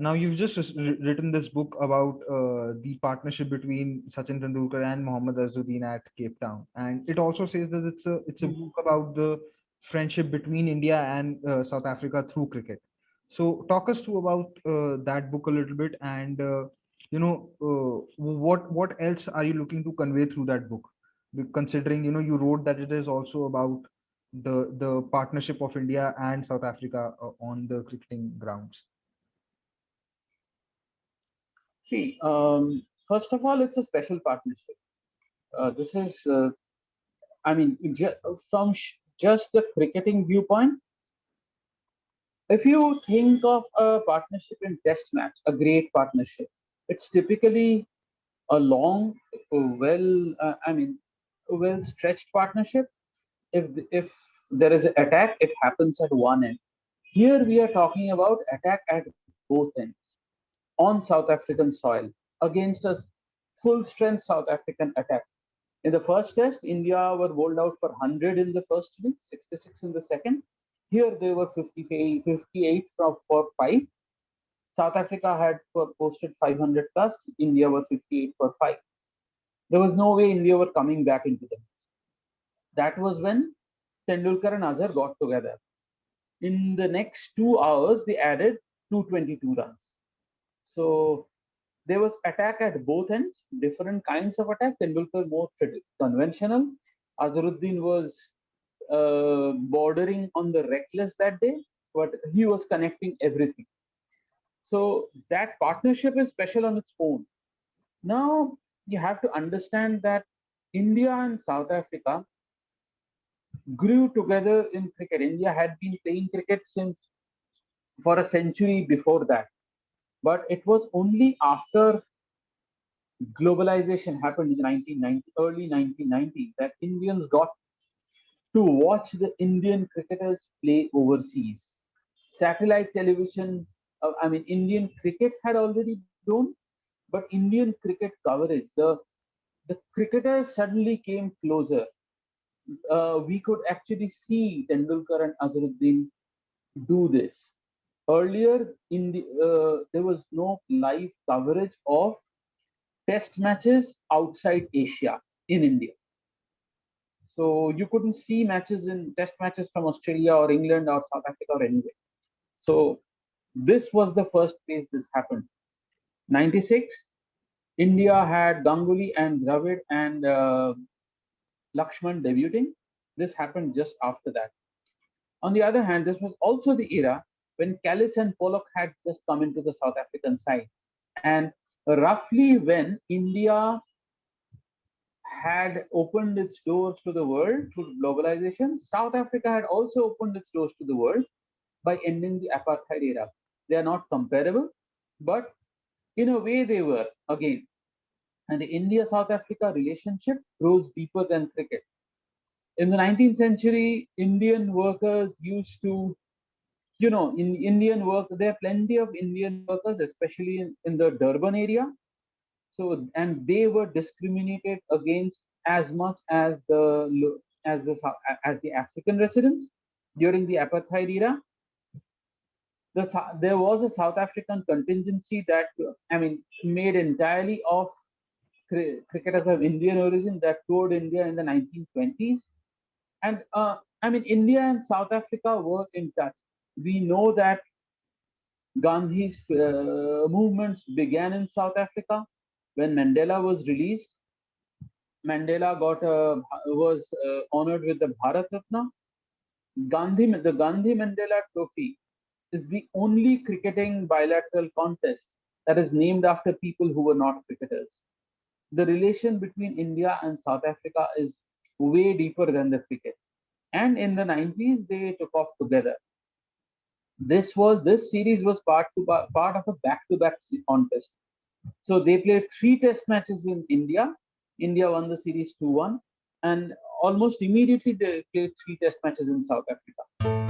Now you've just written this book about the partnership between Sachin Tendulkar and Mohammed Azharuddin at Cape Town, and it also says that it's a Mhm. book about the friendship between India and South Africa through cricket. So talk us through about that book a little bit, and what else are you looking to convey through that book? Considering you wrote that it is also about the partnership of India and South Africa on the cricketing grounds. See, first of all, it's a special partnership. This is, I mean, from just the cricketing viewpoint, if you think of a partnership in Test match, a great partnership, it's typically a long, well stretched partnership. If there is an attack, it happens at one end. Here we are talking about attack at both ends on South African soil against a full strength South African attack. In the first test, India were bowled out for 100 in the first inning, 66 in the second. Here they were 58 for 5. South Africa had posted 500 plus. India were 58 for 5. There was no way India were coming back into the match. That was when Tendulkar and Azhar got together. In the next 2 hours, they added 222 runs. So there was attack at both ends, different kinds of attack. Tendulkar more conventional. Azharuddin was bordering on the reckless that day, but he was connecting everything. So that partnership is special on its own. Now you have to understand that India and South Africa grew together in cricket. India had been playing cricket since for a century before that, but it was only after globalization happened in the 1990, early 1990s that Indians got to watch the Indian cricketers play overseas. Satellite television, Indian cricket had already grown, but Indian cricket coverage, the cricketers suddenly came closer. We could actually see Tendulkar and Azharuddin do this. Earlier, there was no live coverage of test matches outside Asia in India. So you couldn't see matches in test matches from Australia or England or South Africa or anywhere. So this was the first place this happened. 96, India had Ganguly and Dravid and Lakshman debuting. This happened just after that. On the other hand, this was also the era when Callis and Pollock had just come into the South African side. And roughly when India had opened its doors to the world through globalization, South Africa had also opened its doors to the world by ending the apartheid era. They are not comparable, but in a way they were again. And the India South Africa relationship grows deeper than cricket. In the 19th century, Indian workers used to, in Indian work, there are plenty of Indian workers, especially in the Durban area. So, and they were discriminated against as much as the African residents during the apartheid era. There was a South African contingency that made entirely of cricketers of Indian origin that toured India in the 1920s. And India and South Africa were in touch. We know that Gandhi's movements began in South Africa when Mandela was released. Mandela was honored with the Bharat Ratna. The Gandhi Mandela Trophy is the only cricketing bilateral contest that is named after people who were not cricketers. The relation between India and South Africa is way deeper than the cricket. And in the 90s, they took off together. This series was part of a back-to-back contest. So they played 3 test matches in India. India won the series 2-1, and almost immediately they played 3 test matches in South Africa.